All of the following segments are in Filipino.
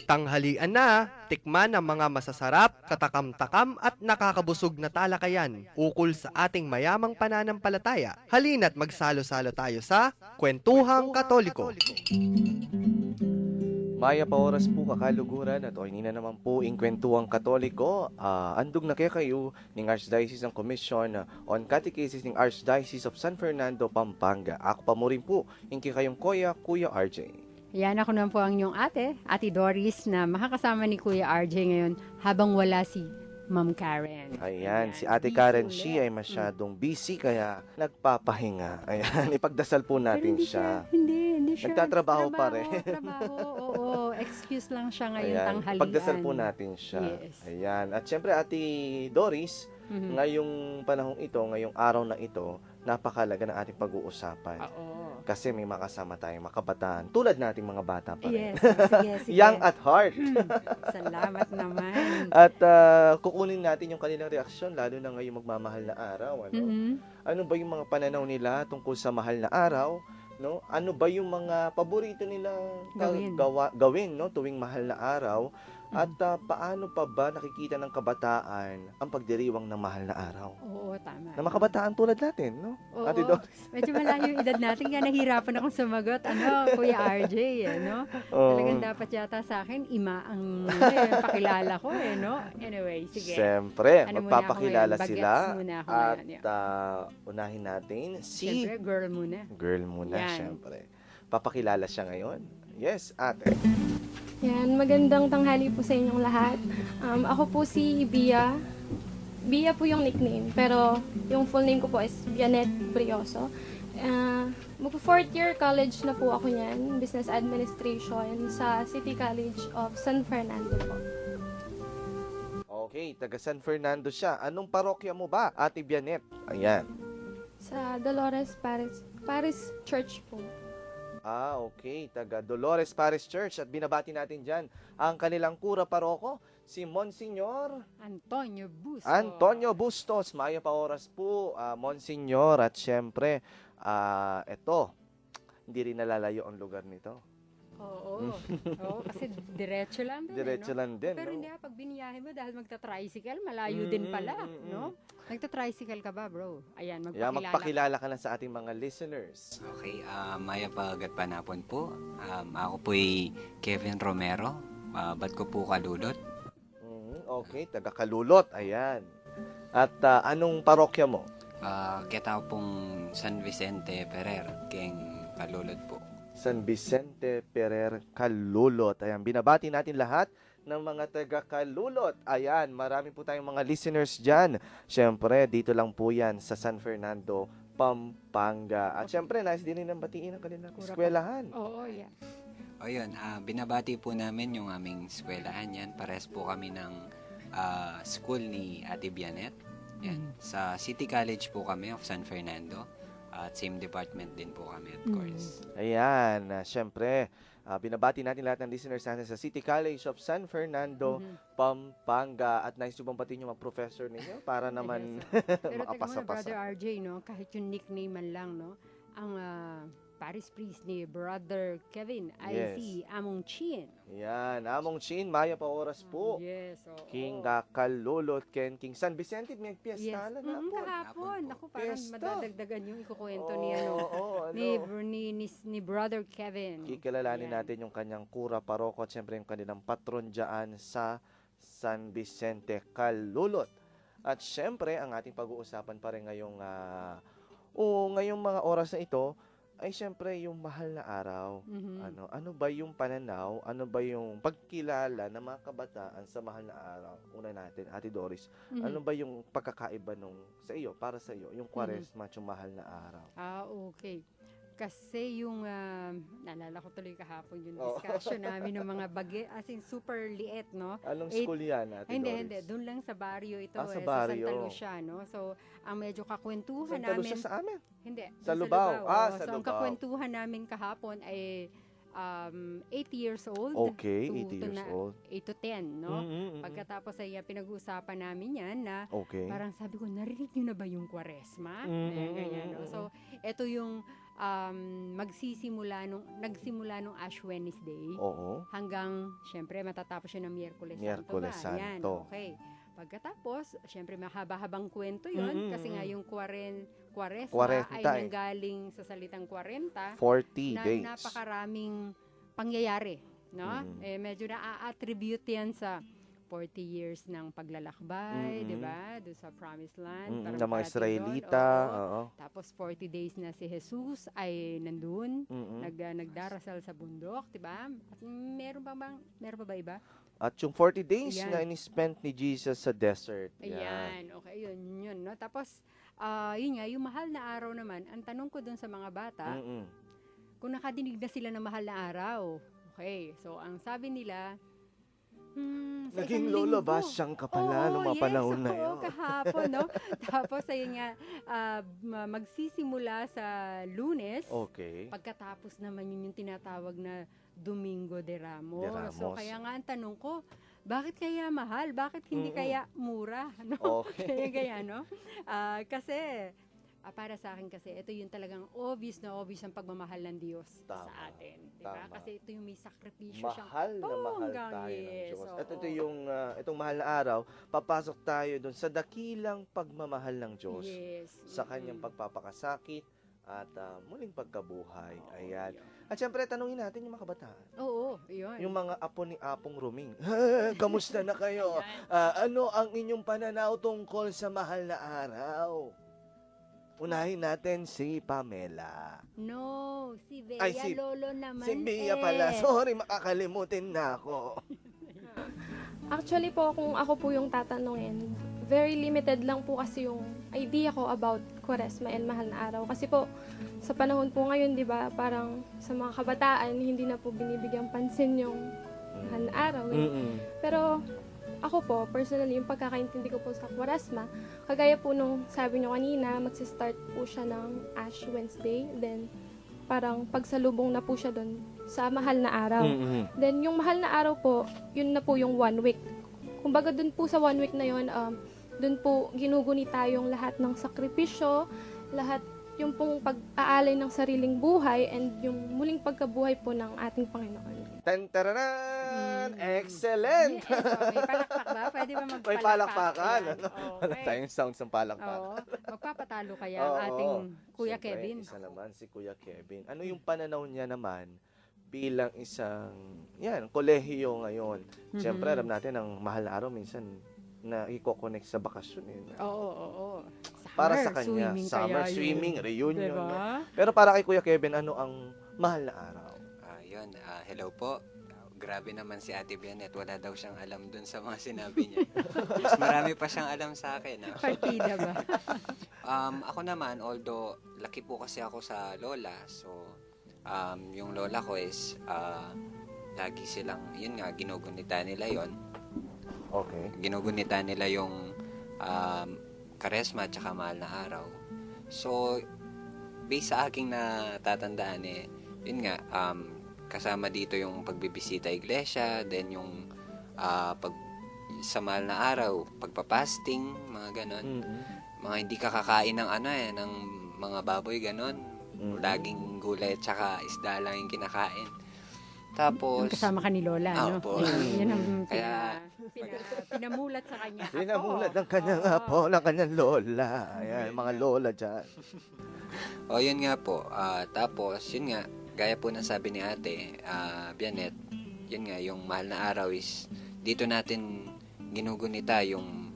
Tanghalian na, tikman ang mga masasarap, katakam-takam at nakakabusog na talakayan ukol sa ating mayamang pananampalataya. Halina't magsalo-salo tayo sa Kwentuhang Katoliko. Maya pa oras po kakaluguran at oy na naman po ing Kwentuhang Katoliko. Andog na kayo ng Archdiocese ng Commission on Catechesis ng Archdiocese of San Fernando, Pampanga. Ako pa mo rin po, inki kayong Kuya RJ. Yan, ako naman po ang inyong Ate Doris, na makakasama ni Kuya RJ ngayon habang wala si Ma'am Karen. Ayan, si Ate Karen, siya ay masyadong busy kaya nagpapahinga. Ayan, ipagdasal po natin siya. Hindi siya. Nagtatrabaho pa rin. Trabaho, oo. Excuse lang siya ngayon, Ayan, tanghalian. ipagdasal po natin siya. Yes. Ayan, at syempre Ate Doris, ngayong panahong ito, ngayong araw na ito, napakalaga ng ating pag-uusapan. Oo. Kasi may makasama tayong makabataan, tulad nating mga bata pa rin. Sige. Young at heart. Salamat naman. At kukunin natin yung kanilang reaksyon, lalo na ngayong magmamahal na araw. Ano ba yung mga pananaw nila tungkol sa mahal na araw? No? Ano ba yung mga paborito nila gawin no? Tuwing mahal na araw? At paano pa ba nakikita ng kabataan ang pagdiriwang ng mahal na araw? Oo, tama. Na mga kabataan tulad natin, no? Oo, Ate Doris. medyo malayo yung edad natin, kaya nahirapan akong sumagot. Kuya RJ, no? Talagang dapat yata sa akin, ima ang pakilala ko, no? Anyway, sige. Siyempre, Ano magpapakilala muna ako ngayon? sila. Bagets muna ako At ngayon, unahin natin si... Siyempre, girl muna. Girl muna, Yan. siyempre. Papakilala siya ngayon. Yes, ate. Yan, magandang tanghali po sa inyong lahat. Ako po si Bia. Bia po yung nickname, pero yung full name ko po is Bianet Brioso. Magpo-4th year college na po ako niyan, Business Administration sa City College of San Fernando po. Okay, taga San Fernando siya. Anong parokya mo ba, Ate Bianet? Ayan. Sa Dolores Paris Church po. Okay. Taga Dolores Parish Church. At binabati natin dyan ang kanilang kura paroko, si Monsignor Antonio Bustos. Maya pa oras po, Monsignor. At syempre, eto, hindi rin nalalayo ang lugar nito. Oo, kasi diretso lang din. Diretso lang din, Pero no? hindi, pag biniyahe mo dahil magta-tricycle, malayo din pala, no? Nagta-tricycle ka ba, bro? Ayan, magpakilala ka na sa ating mga listeners. Okay, maya pagat panapon po. Ako po'y Kevin Romero. Ba't ko po kalulot? Okay, taga Kalulot. Ayan. At anong parokya mo? Kita pong San Vicente Ferrer, keng kalulot po. San Vicente Ferrer, Kalulot. Ayan, binabati natin lahat ng mga taga Kalulot. Ayan, marami po tayong mga listeners dyan. Siyempre, dito lang po yan sa San Fernando, Pampanga. At siyempre, nais din ng batiin ang kanilang eskwelahan. Oo, yeah. O yun, binabati po namin yung aming eskwelahan yan. Pares po kami ng school ni Ate Bianet. Yan. Sa City College po kami of San Fernando. At same department din po kami, of course. Ayan, siyempre, binabati natin lahat ng listeners natin sa City College of San Fernando, Pampanga. At nice yung batiin yung mga professor ninyo para naman Pero makapasa-pasa. Brother RJ, no? Kahit yung nickname man lang, no? Ang Paris Priest ni Brother Kevin ay si Among Chin. Yan, Among Chin, Maya pa oras po. Yes, oo. King Kalulot, King San Vicente, may piyesta na po. Kahapon. Ako, parang Fiesta. madadagdagan yung ikukwento ni Brother Kevin. Kikilalanin natin yung kanyang kura paroko at syempre yung kanilang patron dyan sa San Vicente, Kalulot. At syempre, ang ating pag-uusapan pa rin ngayong mga oras na ito, ay syempre yung mahal na araw. Ano ba yung pananaw, ano ba yung pagkilala ng mga kabataan sa mahal na araw? Una natin, Ate Doris, ano ba yung pagkakaiba sa iyo, para sa iyo, yung Kwaresma at yung mahal na araw? Okay. Kasi yung, naalala ko tuloy kahapon yung discussion namin ng mga as in super liit, no? Anong school yan, Ate Doris? Hindi. Doon lang sa barrio ito, sa sa barrio. Santa Lucia, no? So, ang medyo kakwentuhan Santa namin. Lucia sa amin? Hindi. Sa doon Lubao. Sa So, Lubao. ang kakwentuhan namin kahapon ay 8 years old. Okay, 80 years old. 8 to 10, no? Pagkatapos ay pinag-uusapan namin yan na parang sabi ko, narinig nyo na ba yung Kwaresma? Ganyan, no? So, ito yung nagsimula nung Ash Wednesday Oo. hanggang, syempre, matatapos siya ng Miyerkules Miyerkules Santo ba? Yan, Santo. okay. Pagkatapos, syempre, mahaba-habang kwento yun Mm-mm, kasi nga mm. yung Kwaresma 40 ay eh. nanggaling sa salitang 40 40 na days. napakaraming pangyayari, no? Mm. Medyo na-attribute yan sa 40 years ng paglalakbay, Mm-mm. di ba? Doon sa Promised Land. Mm, para ng mga makarating Israelita. doon. Oo. Oo. Tapos 40 days na si Jesus ay nandun. Mm-mm. Nagdarasal sa bundok, di ba? At meron pa ba iba? At yung 40 days Ayan. na in-spent ni Jesus sa desert. Yan. Ayan, okay, yun, no? Tapos, yun nga, yung mahal na araw naman, ang tanong ko dun sa mga bata, Mm-mm. kung nakadinig na sila ng mahal na araw. Okay, so ang sabi nila, sa Naging isang lola linggo. ba siyang kapala nung mga panahon na oo, yun? kahapon, no? Tapos, ayun nga, magsisimula sa Lunes, Okay. pagkatapos naman yun yung tinatawag na Domingo de Ramos. De Ramos. So, kaya nga ang tanong ko, bakit kaya mahal? Bakit hindi Mm-mm. kaya mura? No? Okay. Kaya, no? Kasi, para sa akin kasi, ito yung talagang obvious ang pagmamahal ng Diyos Tama. sa atin. Diba? Tama. Kasi ito yung may sakripisyo siyang Mahal na mahal bonggang, tayo ng yes, Diyos. At oo. ito yung, itong mahal na araw, papasok tayo dun sa dakilang pagmamahal ng Diyos. Yes. Sa kanyang pagpapakasakit at muling pagkabuhay. Ayan. Yun. At syempre, tanungin natin yung mga kabataan. Oo, yun. Yung mga apo ni Apong Ruming. Kamusta na kayo? Ayan. Ano ang inyong pananaw tungkol sa mahal na araw? Unahin natin si Pamela. No, si Bea Ay, si- Lolo naman Si Bea pala. eh. Sorry, makakalimutin na ako. Actually po, kung ako po yung tatanungin, very limited lang po kasi yung idea ko about Kwaresma and Mahal na Araw. Kasi po, sa panahon po ngayon, di ba, parang sa mga kabataan, hindi na po binibigyang pansin yung Mahal na Araw. Eh. Pero ako po, personally, yung pagkakaintindi ko po sa Kwaresma, kagaya po nung sabi nyo kanina, magsistart po siya ng Ash Wednesday, then parang pagsalubong na po siya doon sa Mahal na Araw. Then, yung Mahal na Araw po, yun na po yung 1 week. Kumbaga, dun po sa 1 week na yun, dun po ginugunita yung lahat ng sakripisyo, lahat yung pong pag-aalay ng sariling buhay, and yung muling pagkabuhay po ng ating Panginoon. Tantararan! Excellent! Yes, oh, may palakpak ba? Pwede ba magpalakpak? May palakpakan. Ayan, Ano okay. tayong sounds ng palakpak? Oo. Magpapatalo kaya ang Oo. ating Kuya Siyempre, Kevin. Isa naman si Kuya Kevin. Ano yung pananaw niya naman bilang isang, kolehiyo ngayon? Siyempre, alam natin, ang mahal na araw minsan na i-connect sa bakasyon. Oo. Para Summer, sa kanya, swimming summer kaya yun. swimming, reunion. Diba? No? Pero para kay Kuya Kevin, ano ang mahal na araw? Hello po. Grabe naman si Ate Bianet. Wala daw siyang alam dun sa mga sinabi niya. Mas marami pa siyang alam sa akin. Partida ba? Ako naman, although laki po kasi ako sa lola, so yung lola ko is lagi silang, yun nga, ginugunita nila yon. Okay. Ginugunita nila yung Karesma at saka Mahal na Araw. So, based sa aking natatandaan yun nga, kasama dito yung pagbibisita iglesia, then yung sa Mahal na Araw, pagpapasting, mga ganon. Mga hindi kakakain ng ng mga baboy, ganon. Laging gulay at saka isda lang yung kinakain. Tapos, Yung kasama ka ni Lola, no? Opo. Yan ang Kaya- pinamulat sa kanya. Pinamulat Ako. ng kanyang Oo. apo, ng kanyang lola. Ayan, mga lola dyan. yun nga po. Tapos, yun nga, gaya po ng sabi ni Ate, Bianet, yun nga, yung Mahal na Araw is, dito natin ginugunita yung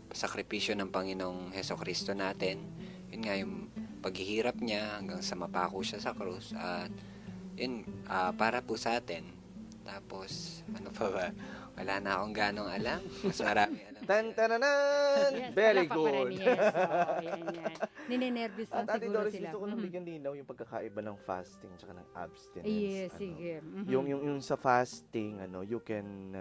sakripisyo ng Panginoong Hesukristo natin. Yun nga, yung paghihirap niya hanggang sa mapako siya sa krus. At, yun, para po sa atin. Tapos, ano pa ba? Wala na akong ganong alam. Mas marami alam. Tantaranan! Yes, Very palakpak pa rin, good. yes. Oo, yan. Ninenervous lang At Ate siguro Doris, sila. gusto ko lang Mhm. bigyan linaw yung pagkakaiba ng fasting at ng abstinence. Yes, sige. Mhm. Yung sa fasting, you can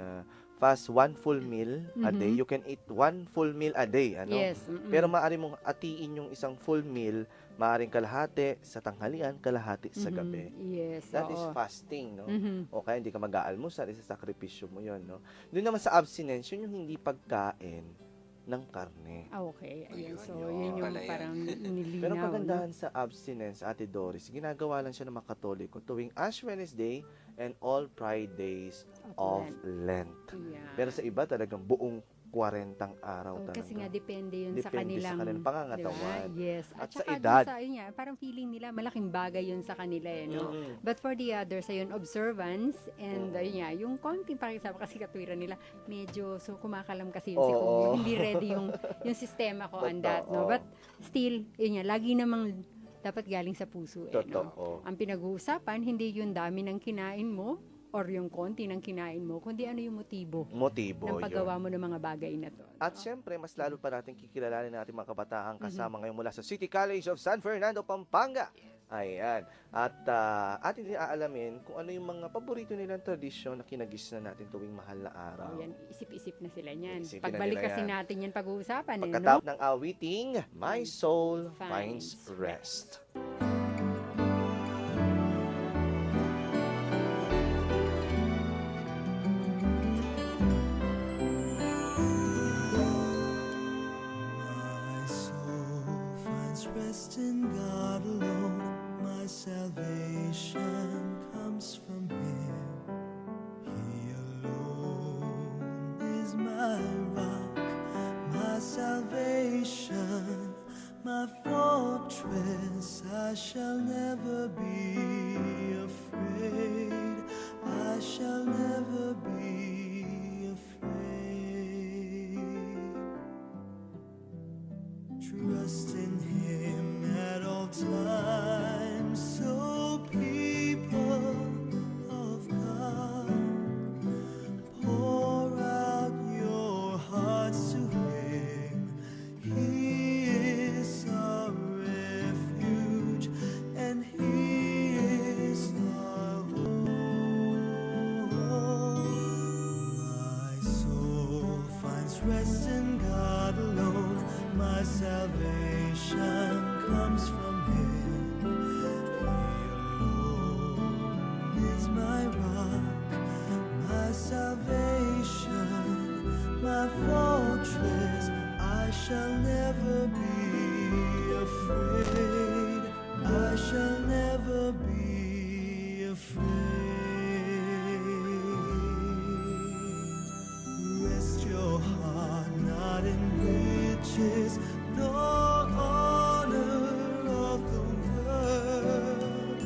fast 1 full meal a day. You can eat 1 full meal a day, Yes. mhm. Pero maaari mong atiin yung isang full meal, maaaring kalahati sa tanghalian, kalahati sa Mhm. gabi. Yes, That is oo. fasting, no? Mhm. O kaya hindi ka mag-aalmusal, isa sakripisyo mo yun, no? Doon naman sa abstinence, yun yung hindi pagkain ng karne. Okay, ayun. Ayun, So, yun. yun yung Pala yan. parang nilinaw. Pero ang no? kagandahan sa abstinence, Ate Doris, ginagawa lang siya ng mga Katoliko tuwing Ash Wednesday and all Fridays of Lent. Yeah. Pero sa iba talagang buong 40 araw Oh, talaga. kasi nga depende yun sa Depende sa kanilang kanilang pangangatawan. diba? Yes. At sa saka dun edad. yun nga, parang feeling nila malaking bagay yun sa kanila eh, no? Mm. But for the others, ayun, observance and Mm. ayun nga, yung konting pakisama kasi katwiran nila, medyo so kumakalam kasi yun Oo. si Kuya. Hindi ready yung sistema ko on that, no? Totoo. But still, yun nga, lagi namang dapat galing sa puso eh, no? Totoo. Ang pinag-uusapan, hindi yung dami ng kinain mo or yung konti ng kinain mo, kundi ano yung motibo Motibo ng yun. paggawa mo ng mga bagay na to. At syempre, mas lalo pa natin kikilalanin natin mga kabataan kasama ngayon mula sa City College of San Fernando, Pampanga. Ayan. At atin din aalamin kung ano yung mga paborito nilang tradisyon na kinagisnan natin tuwing mahal na araw. Oh, yan, isip-isip na sila niyan. Isipin na Pagbalik nila kasi yan. natin yan pag-uusapan, eh, no? Pagkatapos ng awiting, My Soul Finds Finds Rest. My soul finds rest in God alone. My salvation comes from Him. He alone is my rock, my salvation, my fortress. I shall never be afraid. I shall never be afraid. Trust in Him at all times. So people of God, pour out your hearts to Him. He is our refuge and He is our hope. My soul finds rest in God alone. My salvation comes from Him. He alone is my rock, my salvation, my fortress. I shall never be afraid. I shall never be afraid. Rest your heart not in riches, nor honor of the world.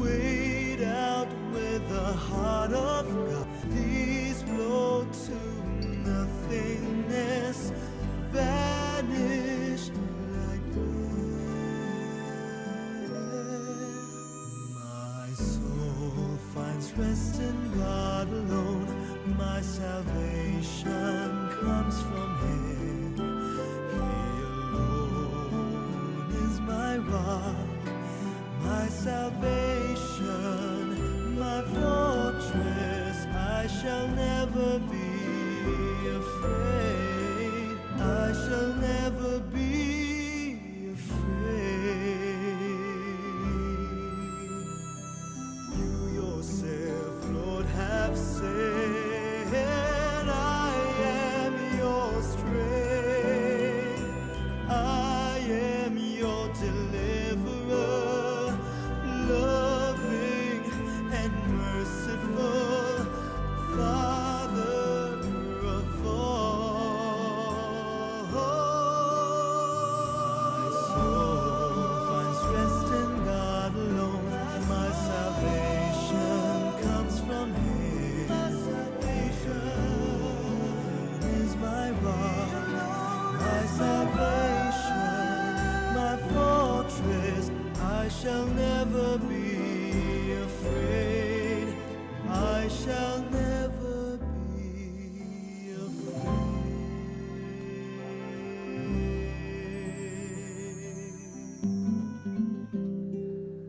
Wait out with the heart of God. These blow to nothingness, vanish like breath. My soul finds rest in God alone. My salvation comes from Him. He alone is my rock, my salvation, my fortress. I shall never be afraid. I shall never be afraid. You yourself, Lord, have said, I am your strength. I am your deliverer, loving and merciful, Father of all. My soul finds rest in God alone. My salvation comes from Him. My salvation is my rock, my salvation, my fortress. I shall never be afraid. I shall never be afraid.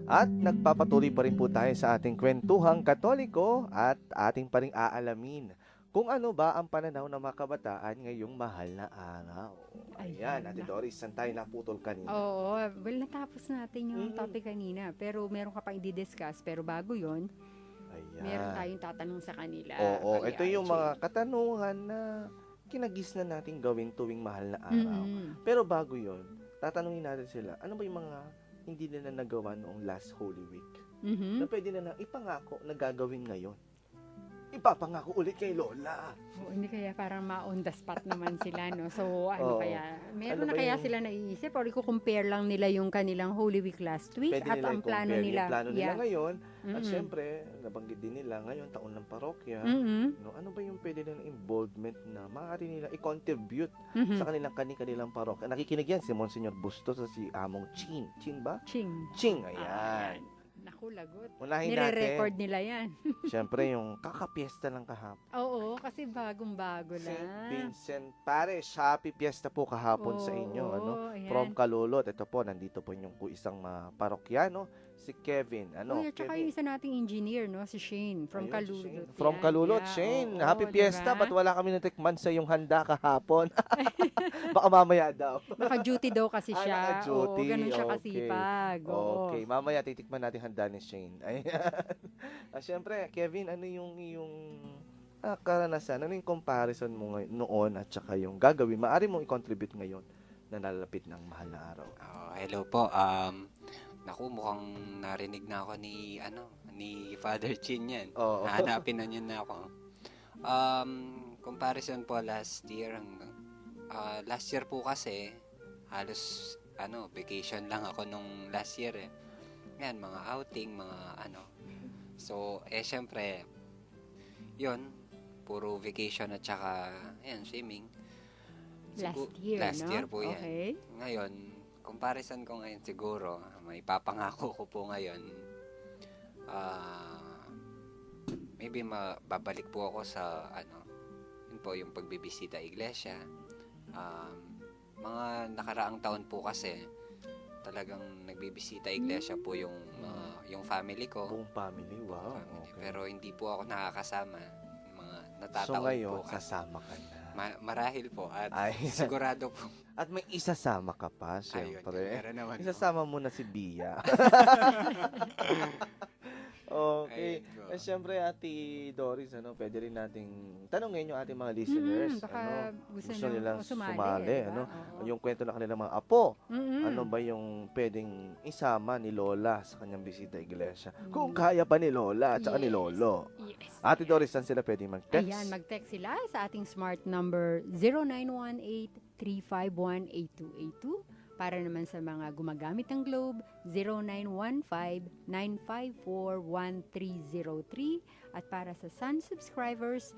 At nagpapatuloy pa rin po tayo sa ating kwentuhang Katoliko at ating pa rin aalamin kung ano ba ang pananaw ng mga kabataan ngayong mahal na araw. Ayan, Ate Doris, saan tayo naputol kanina? Oo, well, natapos natin yung Mm. topic kanina. Pero meron ka pang i-discuss. Pero bago yon, Ayan. meron tayong tatanong sa kanila. Oo, Kuya ito yung RJ. mga katanungan na kinagis na natin gawin tuwing mahal na araw. Pero bago yon, tatanungin natin sila, ano ba yung mga hindi nila nagawa noong last Holy Week? Na pwede na ipangako na gagawin ngayon. Ipapangako ulit kay Lola. Oo, hindi kaya parang ma-on the spot naman sila, no? So, Oo. ano kaya? Meron Ano na ba kaya yung- sila naiisip or i-compare lang nila yung kanilang Holy Week last week Pwede at nila ang plano i-compare nila. yung plano nila ngayon. At Mm-mm. syempre, nabanggit din nila ngayon, taon ng parokya. Mm-mm. No, ano ba yung pwede nilang involvement na maaari nila i-contribute Mhm. sa kanilang parokya? Nakikinig yan si Monsignor Bustos at si Among Chin. Chin ba? Ching. Ching, ayan. Naku, lagot. Unahin Nire-record natin, nila yan. syempre, yung kakapiesta lang kahapon. Oo, kasi bagong-bago St. lang. Vincent Parish, happy fiesta po kahapon sa inyo. Ano? ayan. From Kalulot, ito po, nandito po yung isang parokyano, si Kevin. Ano, Uy, at saka Kevin? yung isa nating engineer, no? Si Shane, Ayun, from si Kalulot. Shane. From yan. Kalulot, Yeah, Shane. oo, Happy fiesta, diba? ba't wala kami natikman sa yung handa kahapon? Baka mamaya daw. Naka-duty daw kasi Ah, siya. naka-duty, Oo, ganun siya okay. kasipag. Oo. Okay, mamaya titikman natin handa ni Shane. Ayan. Siyempre, Kevin, ano yung karanasan? Ano yung comparison mo noon at saka yung gagawin? Maaari mong i-contribute ngayon na nalalapit ng mahal na araw. Hello po. Naku, mukhang narinig na ako ni Father Chin yan. Oo. Hanapin na niya na ako. Comparison po last year. Last year po kasi, halos, vacation lang ako nung last year eh. Yan, mga outing, mga So, syempre, yun, puro vacation at saka, swimming. Last year, no? po yan. Okay. Ngayon, comparison ko ngayon siguro, may papangako ko po ngayon, maybe babalik po ako sa, yun po, yung pagbibisita iglesia. Mga nakaraang taon po kasi, talagang nagbibisita iglesia po yung family ko. Buong family, wow. Family. Okay. Pero hindi po ako nakakasama. Mga So natataon ngayon, po. sasama ka na. Marahil po. At Ay. sigurado po. At may isasama ka pa, Ayun, syempre. meron naman po. Isasama mo na si Bia. Okay. Ayun po. Siyempre, Ate Doris, pwede rin nating tanongin yung ating mga listeners. Baka gusto nilang sumali. sumali, diba? Oo. yung kwento ng kanilang mga apo. Mm-mm. Ano ba yung pwedeng isama ni Lola sa kanyang bisita iglesia? Kung kaya pa ni Lola at saka ni Yes. Lolo. Yes. Ate Doris, saan sila pwedeng mag-text? Ayan, mag-text sila sa ating smart number 0918-351-8282. Para naman sa mga gumagamit ng Globe, 0915-954-1303. At para sa Sun subscribers,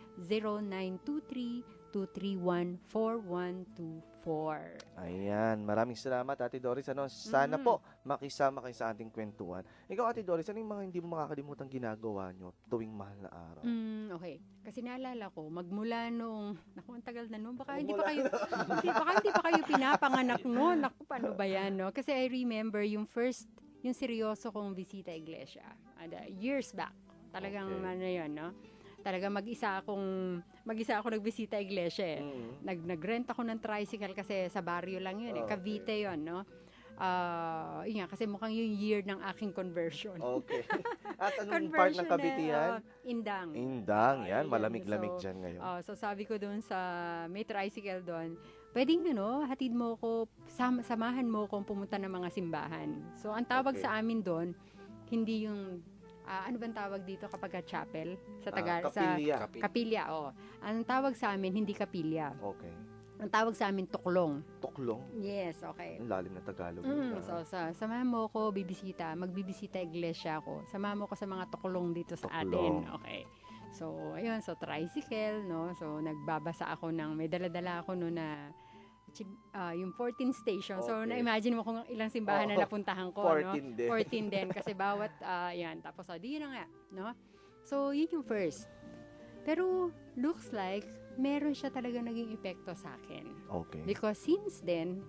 0923-231-4124. Ayan, maraming salamat Ate Doris. Sana po makisama kayo sa ating kwentuhan. Ikaw Ate Doris, ano yung mga hindi mo makakalimutang ginagawa nyo tuwing mahal na araw? Okay. Kasi naalala ko, magmula noong, naku, ang tagal na noon, baka Magmula hindi pa kayo pinapanganak noon. Naku, paano ba yan, no? Kasi I remember yung seryoso kong bisita iglesia. Years back. Talagang Okay. yun, no? Talaga mag-isa ako nagbisita iglesia eh. Nag-rent ako ng tricycle kasi sa baryo lang yun eh. Okay. Cavite yun, no? Yun nga, kasi mukhang yung year ng aking conversion. Okay. At anong part ng Kabitihan? Indang. Indang, yan. Ayun, Malamig-lamig so, dyan ngayon. So sabi ko doon sa may tricycle doon, pwedeng hatid mo ko, samahan mo kong pumunta ng mga simbahan. So ang tawag Okay. sa amin doon, hindi yung ano bang tawag dito kapag chapel sa Tagalog Kapilya. sa kapilya, Ang tawag sa amin hindi kapilya. Okay. Ang tawag sa amin tuklong. Tuklong. Yes, okay. Ang lalim na Tagalog. yun, ah. So, samahan mo ko, magbibisita iglesia ako. Samahan mo ko sa mga tuklong dito sa Tuklong. atin. Okay. So, ayun, tricycle, no? So, nagbabasa ako may dala-dala ako no na yung 14 station. So, Okay. na-imagine mo kung ilang simbahan na napuntahan ko, 14 no? din. 14 din. Kasi bawat, yan. Tapos, di na nga, no? So, yun yung first. Pero, looks like, meron siya talaga naging epekto sa akin. Okay. Because since then,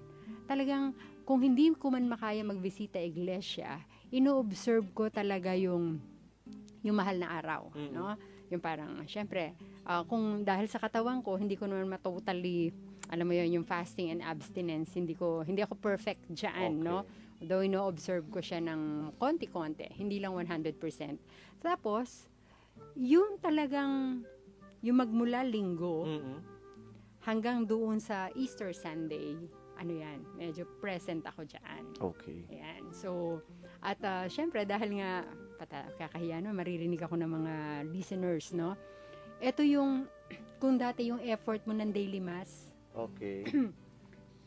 talagang kung hindi ko man makaya magbisita iglesia, ino-observe ko talaga yung mahal na araw, no? Yung parang, syempre, kung dahil sa katawan ko, hindi ko naman matotally, alam mo yun, yung fasting and abstinence, hindi ako perfect dyan, no? Though ino-observe ko siya ng konti-konti, hindi lang 100%. Tapos, yung talagang, yung magmula linggo, hanggang doon sa Easter Sunday, ano yan, medyo present ako dyan. Okay. Ayan. So, at syempre, dahil nga, kakahiya, no, maririnig ako ng mga listeners, no? Ito yung, kung dati yung effort mo ng daily mass, Okay.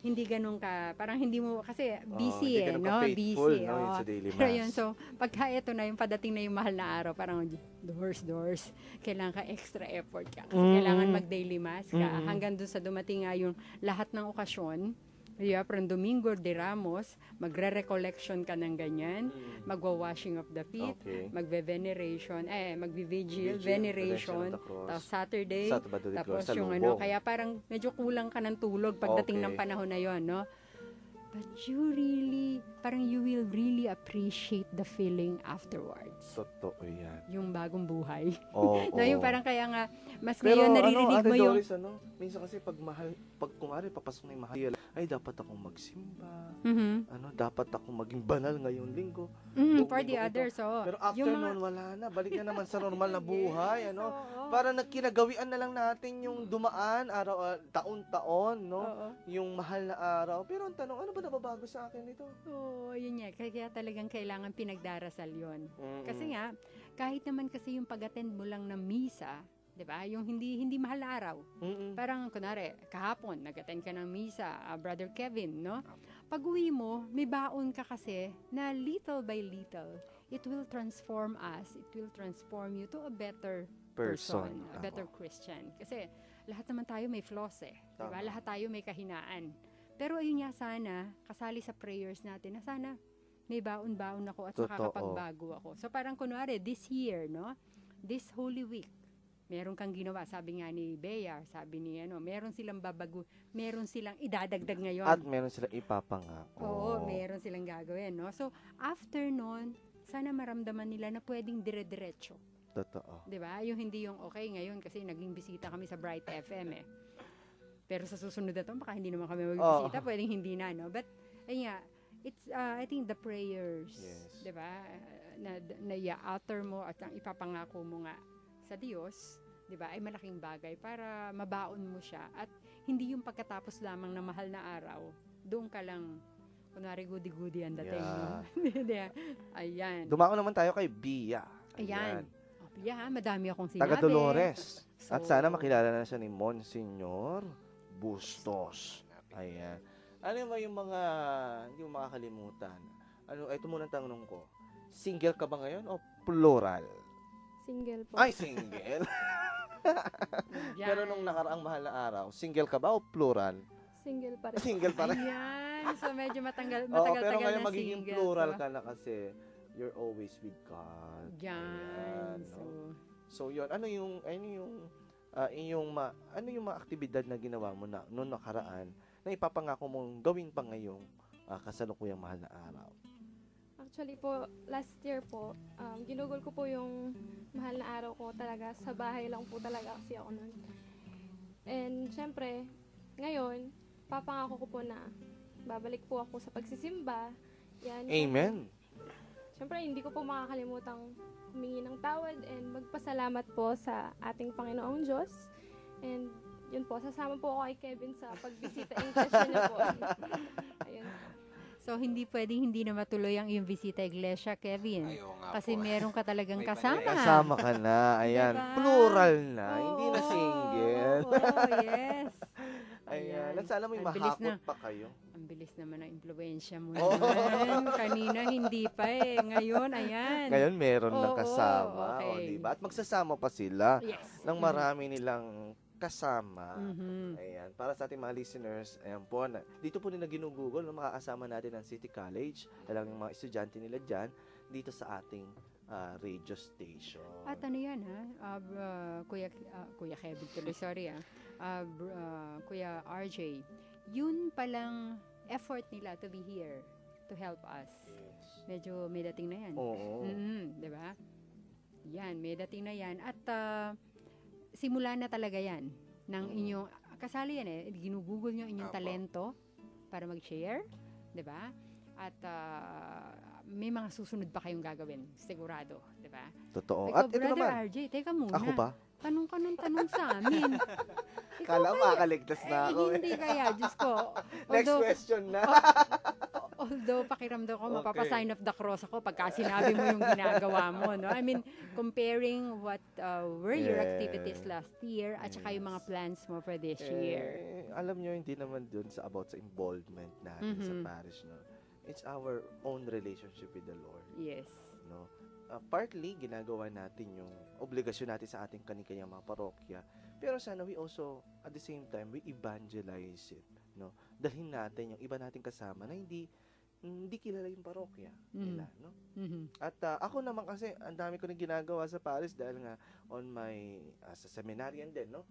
hindi ganun ka, parang hindi mo, kasi busy hindi ganun no? ka-faithful, Busy, no, yun oo. sa daily Pero mass. yun, so, pagka ito na, yung padating na yung mahal na araw, parang doors, kailangan ka extra effort ka. Kasi kailangan mag-daily mass ka. Hanggang dun sa dumating nga yung lahat ng okasyon, from Domingo de Ramos, magre-recollection ka ng ganyan, magwa-washing of the feet, Okay. magve-veneration, magve-vigil, Vigil, veneration, Redemption of the Cross. tapos Saturday, Sabado de tapos Cross, yung salubong. kaya parang medyo kulang ka ng tulog pagdating Okay. ng panahon na yon, no? But you will really appreciate the feeling afterwards. Totoo yan. Yung bagong buhay. Oo. No, yung parang kaya nga, mas Pero ngayon naririnig Ate mo yung... Doris, minsan kasi pag kumari papasok na yung mahal, ay dapat akong magsimba, Mhm. dapat akong maging banal ngayong linggo. For the Linggo ito. others, oo. Pero after Yung mga- noon, wala na. Balik na naman sa normal na buhay, Yes, oo. Para nagkinagawian na lang natin yung dumaan, taon-taon, no? Oo. Yung mahal na araw. Pero ang tanong, ano ba nababago sa akin ito? Oo, yun nga. Kaya talagang kailangan pinagdarasal yun. Kasi nga, kahit naman kasi yung pag-attend mo lang ng misa, 'di ba? Yung hindi mahal na araw. Parang kunwari, kahapon nag-attend ka ng misa, Brother Kevin, no? Pag-uwi mo, may baon ka kasi na little by little, it will transform us, it will transform you to a better person, a better Christian. Kasi lahat naman tayo may flaws eh. 'Di ba? Tama. Lahat tayo may kahinaan. Pero ayun nga sana, kasali sa prayers natin na sana may baon-baon ako at Totoo. nakakapagbago ako. So parang kunwari, this year, no? This Holy Week, meron kang ginawa. Sabi nga ni Bea, sabi ni meron silang babago, meron silang idadagdag ngayon. At meron silang ipapangako. Oo, meron silang gagawin, no? So, after nun, sana maramdaman nila na pwedeng dire-diretso. Totoo. 'Di ba? Yung hindi yung okay ngayon kasi naging bisita kami sa Bright FM eh. Pero sa susunod na 'to, baka hindi naman kami magbisita, pwedeng hindi na, no? But ayun nga, it's I think the prayers, Yes. 'di ba? Na i-utter mo at ang ipapangako mo nga sa Diyos, 'di ba? Ay malaking bagay para mabaon mo siya at hindi yung pagkatapos lamang ng mahal na araw, doon ka lang kunwari goody-goody ang dating, no? Ayan. Dumako naman tayo kay Bia. Ayan. Yeah, madami akong sinabi. Taga Dolores. So, At sana makilala na siya ni Monsignor Bustos. Ayan. Ano ba yung mga hindi mo makakalimutan? Ito muna ang tanong ko. Single ka ba ngayon o plural? Single po. Ay, single. yan. Pero nung nakaraang mahal na araw, single ka ba o plural? Single pa rin. Single pa rin. Ayan. So, medyo Oo, matagal-tagal pero ngayon na magiging single plural ko. ka na kasi you're always with God. Yan. Ayan, So, no? So, yun. Ano yung mga aktibidad na ginawa mo na noong nakaraan na ipapangako mong gawin pa ngayong kasalukuyang mahal na araw? Actually po, last year po, ginugol ko po yung mahal na araw ko talaga. Sa bahay lang po talaga kasi ako nun. And syempre, ngayon, papangako ko po na babalik po ako sa pagsisimba. Yan. Amen. Syempre, hindi ko po makakalimutang humingi ng tawad and magpasalamat po sa ating Panginoong Diyos. And yun po, sasama po ako kay Kevin sa pagbisita in question niya po. Ayun. so hindi pwedeng hindi na matuloy ang iyong bisita iglesia, Kevin. Ayaw nga Kasi po. meron ka talagang May kasama. Kasama ka na. Ayan. Diba? Plural na. Oo, Hindi na single. Oo, yes. Ayan. At sana may Ang bilis mahakot na. pa kayo. Ang bilis naman ng impluensya mo Oo. naman. Kanina hindi pa eh. Ngayon, ayan. Ngayon meron na Oo, kasama. okay. O, diba? At magsasama pa sila Yes. ng marami nilang kasama. Mhm. Ayan, para sa ating mga listeners, ayan po, dito po nila ginugugol, makakasama natin ang City College, alam yung mga estudyante nila dyan, dito sa ating radio station. At ano yan ha? Kuya Kevin tuloy, sorry Kuya RJ, yun palang effort nila to be here to help us. Yes. Medyo may dating na yan. Oo. Di ba? Yan, may dating na yan. At simula na talaga yan ng inyong, kasali yan eh, ginugugol nyo inyong Apo. talento para mag-share, di ba? At may mga susunod pa kayong gagawin, sigurado, di ba? Totoo. Ikaw, At ito Brother naman, RJ, teka muna. ako ba? Tanong ka ng tanong sa amin. Kala mo, makaligtas na ako eh. Hindi kaya, Diyos ko. Next Although, question na. although pakiramdam ko, Okay. mapapasign of the cross ako pagka sinabi mo yung ginagawa mo, no? I mean, comparing what were your activities Yes. last year at saka yung mga Yes. plans mo for this year. Alam nyo, hindi naman dun sa about sa involvement natin sa Mhm. parish, no? It's our own relationship with the Lord, Yes. no? Partly, ginagawa natin yung obligasyon natin sa ating kanikanyang mga parokya. Pero sana we also, at the same time, we evangelize it, no? Dalhin natin yung iba nating kasama na hindi kilala yung parokya nila, no? Mhm. At ako naman kasi, ang dami ko na ginagawa sa Paris dahil nga on my, sa seminarian din, no?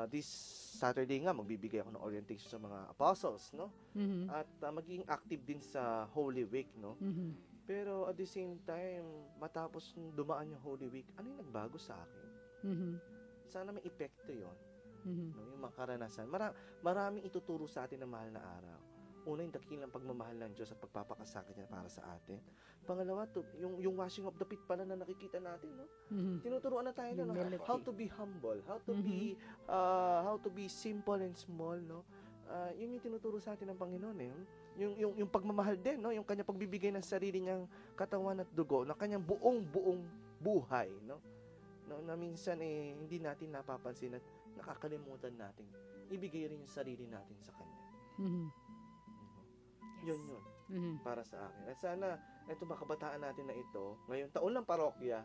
This Saturday nga, magbibigay ako ng orientation sa mga apostles, no? Mhm. At magiging active din sa Holy Week, no? Mhm. Pero at the same time, matapos dumaan yung Holy Week, ano yung nagbago sa akin? Mhm. Sana may epekto yon, Mhm. no? Yung makaranasan. Maraming ituturo sa atin ng mahal na araw. Una, yung dakilang pagmamahal ng Diyos at pagpapakasakit niya para sa atin. Pangalawa, yung washing of the feet pala na nakikita natin, no? Mhm. Tinuturuan na tayo na Humility. how to be humble, how to be simple and small, no? Yun yung tinuturo sa atin ng Panginoon eh. Yung pagmamahal din, no? Yung kanya pagbibigay ng sarili niyang katawan at dugo, na kanyang buong buhay, no? No, na minsan hindi natin napapansin at nakakalimutan natin ibigay rin yung sarili natin sa kanya. Mhm. Yun Mhm. para sa akin. At sana ito mga kabataan natin na ito, ngayong taon ng parokya,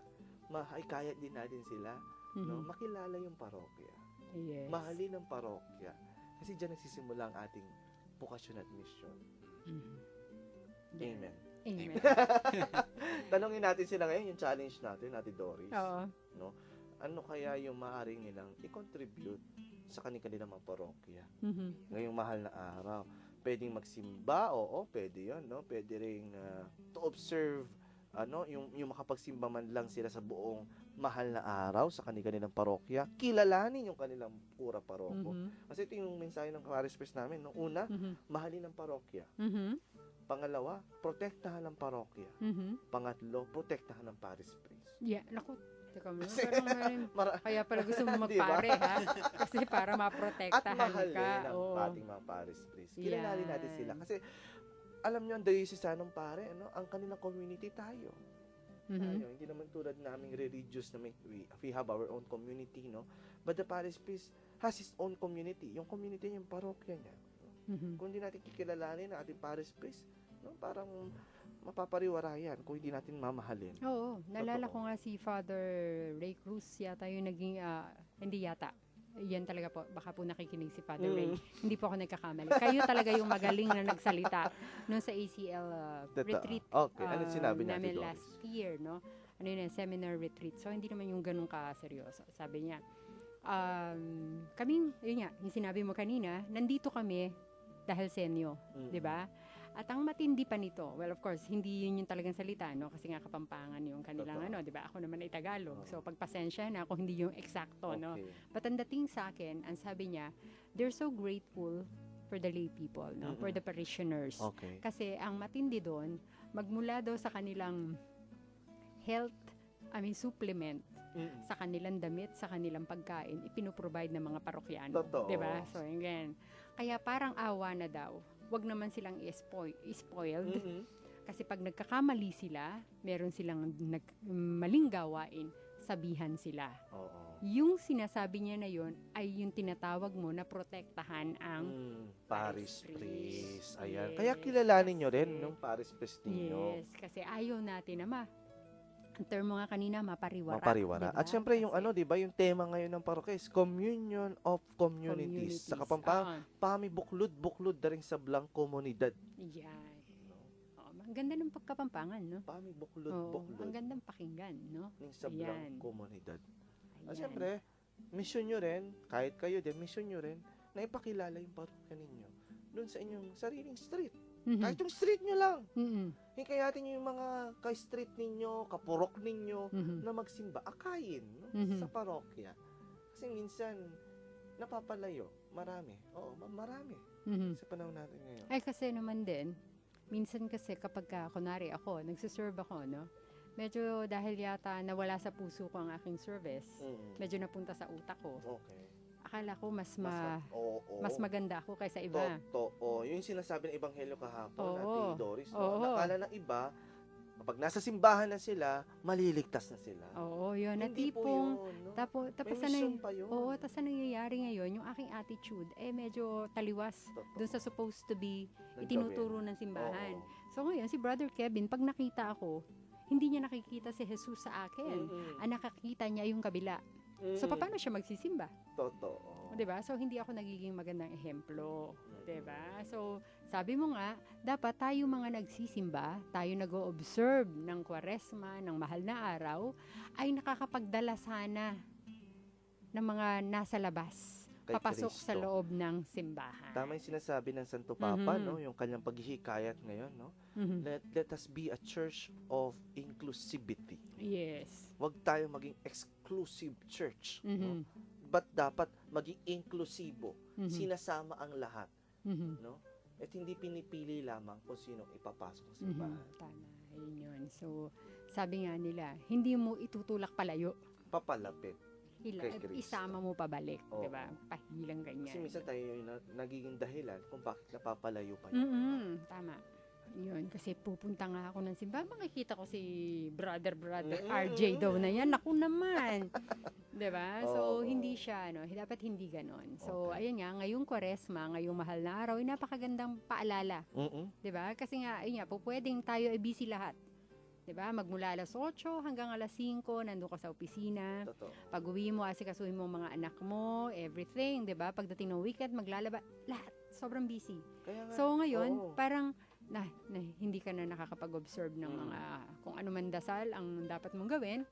mahaikayat din natin sila, no? Mhm. Makilala yung parokya. Yes. Mahalin ang parokya. Kasi diyan nagsisimula ang ating bukasyon at misyon. Mhm. Amen. Amen. Tanungin natin sila ngayon, yung challenge natin, Ate Doris. Oo. Ano kaya yung maaaring nilang i-contribute sa kanilang mga parokya Mhm. ngayong mahal na araw? Pwedeng magsimba, oo, pwede yun, no? Pwede rin to observe, yung makapagsimba man lang sila sa buong mahal na araw sa kanilang parokya. Kilalanin yung kanilang pura paroko. Mhm. Kasi ito yung mensahe ng Paris Press namin, no? Una, Mhm. mahalin ang parokya. Mhm. Pangalawa, protektahan ang parokya. Mhm. Pangatlo, protektahan ang Paris Press. Yeah, naku. Teka mo. Kasi- Parang kaya pala gusto mo Di ba? magpare, ha? Kasi para At maprotektahan mahalin ka. ang Oo. ating mga Paris Press. Kilalanin natin Yan. sila. Kasi, alam nyo, ang diocesanong pare, ang kanilang community tayo. Mhm. Tayo, hindi naman tulad naming religious na we have our own community, no? But the Paris Priest has his own community. Yung community niya, yung parokya niya. Mhm. Kung hindi natin kikilalanin ang ating Paris Priest, no, parang mapapariwara yan kung hindi natin mamahalin. Oo, naalala Totoo. ko nga si Father Ray Cruz yata yung naging, hindi yata. Yan talaga po, baka po nakikinig si Father Ray. Hindi po ako nagkakamali. Kayo talaga yung magaling na nagsalita nung sa ACL Totoo. retreat Okay, ano sinabi niya, Ate namin Doris? last year, no? Ano yun, seminar retreat. So, hindi naman yung ganun ka-seryoso. Sabi niya, yun nga, yung sinabi mo kanina, nandito kami dahil sa inyo, Mm. di ba? At ang matindi pa nito, well, of course, hindi yun yung talagang salita, no? Kasi nga Kapampangan yung kanilang, Totoo. di ba? Ako naman ay Tagalog. Oo. So, pagpasensya na kung hindi yung eksakto, no? Okay. But ang dating sa akin, ang sabi niya, they're so grateful for the lay people, no? For Mm-mm. the parishioners. Okay. Kasi ang matindi doon, magmula daw sa kanilang supplement, Mm. sa kanilang damit, sa kanilang pagkain, ipinoprovide ng mga parokyano. Totoo. 'Di ba? So, again. Kaya parang awa na daw. Wag naman silang spoiled. Mm-mm. Kasi pag nagkakamali sila, meron silang maling gawain, sabihan sila. Oo. Yung sinasabi niya na yon ay yung tinatawag mo na protektahan ang Paris Paris Priest. Priest. Ayan. Yes, Kaya kilalanin nyo rin kasi- ng Paris Priest ninyo. Yes, kasi ayaw natin na ang termo nga kanina, mapariwara. Mapariwara. diba? At syempre yung Kasi di ba, yung tema ngayon ng parokya is Communion of Communities. Sa Kapampangan, pamibuklod na rin sa blang komunidad. Yan. Ang ganda ng pagkapampangan, no? Pamibuklod. Ang gandang pakinggan, no? Ning sa blang Ayan. komunidad. At Ayan. syempre, mission nyo rin, kahit kayo din, mission nyo rin, na ipakilala yung parokya ninyo doon sa inyong sariling street. Mhm. Kahit yung street nyo lang. Mhm. Hikayatin nyo yung mga ka-street ninyo, kapurok ninyo, Mhm. na magsimba, akayin no? Mhm. sa parokya. Kasi minsan, napapalayo. Marami. Oo, marami. Mhm. Sa panahon natin ngayon. Ay, kasi naman din, minsan kasi kapag kunwari ako, nagsiserve ako, no? Medyo dahil yata nawala sa puso ko ang aking service, Mm. medyo napunta sa utak ko. Okay. akala ko mas oo. mas maganda ako kaysa iba. Totoo. Yun yung sinasabi ng Ebanghelyo kahapon, Oo. Ate Doris. No? Oo. Nakala ng iba, kapag nasa simbahan na sila, maliligtas na sila. Oo, yun. Na Hindi po tipong, yun. No? tapos May sa mission pa yun. Oo, tapos sa nangyayari ngayon, yung aking attitude, medyo taliwas Totoo. dun sa supposed to be Ng itinuturo gawin. ng simbahan. Oo. So ngayon, si Brother Kevin, pag nakita ako, hindi niya nakikita si Jesus sa akin. Mm-mm. Ang nakakita niya yung kabila. So, Mm-mm. paano siya magsisimba? Totoo. 'Di ba? So, hindi ako nagiging magandang ehemplo. 'Di ba? So, sabi mo nga, dapat tayo mga nagsisimba, tayo nag-o-observe ng Kwaresma, ng mahal na araw, ay nakakapagdala sana ng mga nasa labas, Kay papasok Kristo. sa loob ng simbahan. Tama yung sinasabi ng Santo Papa, Mhm. no? Yung kanyang paghihikayat ngayon, no? Mhm. Let us be a church of inclusivity. Yes. Huwag tayo maging exclusive church. No? Mhm. But dapat maging inklusibo. Mhm. Sinasama ang lahat. Mhm. No? At hindi pinipili lamang kung sinong ipapasok sa Mhm. simbahan. Tama. Yun yun. So, sabi nga nila, hindi mo itutulak palayo. Papalapit. Kay Kristo. Isama mo pabalik, Oo. 'di ba? Pahilang Kasi ganyan. minsan tayo yung nagiging dahilan kung bakit napapalayo pa yung iba. Tama. Yun, kasi pupunta nga ako ng simbahan, makikita ko si brother Mm-mm. RJ daw na yan. Naku naman. 'Di ba? So, Oo. hindi siya, dapat hindi ganon. So, Okay. ayun nga, ngayong Kwaresma, ngayong mahal na araw, ay napakagandang paalala. Mm-mm. 'Di ba? Kasi nga, ayun nga, pwedeng tayo ay busy lahat. 'Di ba? Magmula alas 8 hanggang alas 5, nandun ka sa opisina. Totoo. Pag uwi mo, asikasuhin mo ang mga anak mo, everything, 'di ba? Pagdating ng weekend, maglalaba, lahat. Sobrang busy. Kaya nga, So ngayon, oo. parang na hindi ka na nakakapag-observe ng mga kung ano man dasal ang dapat mong gawin.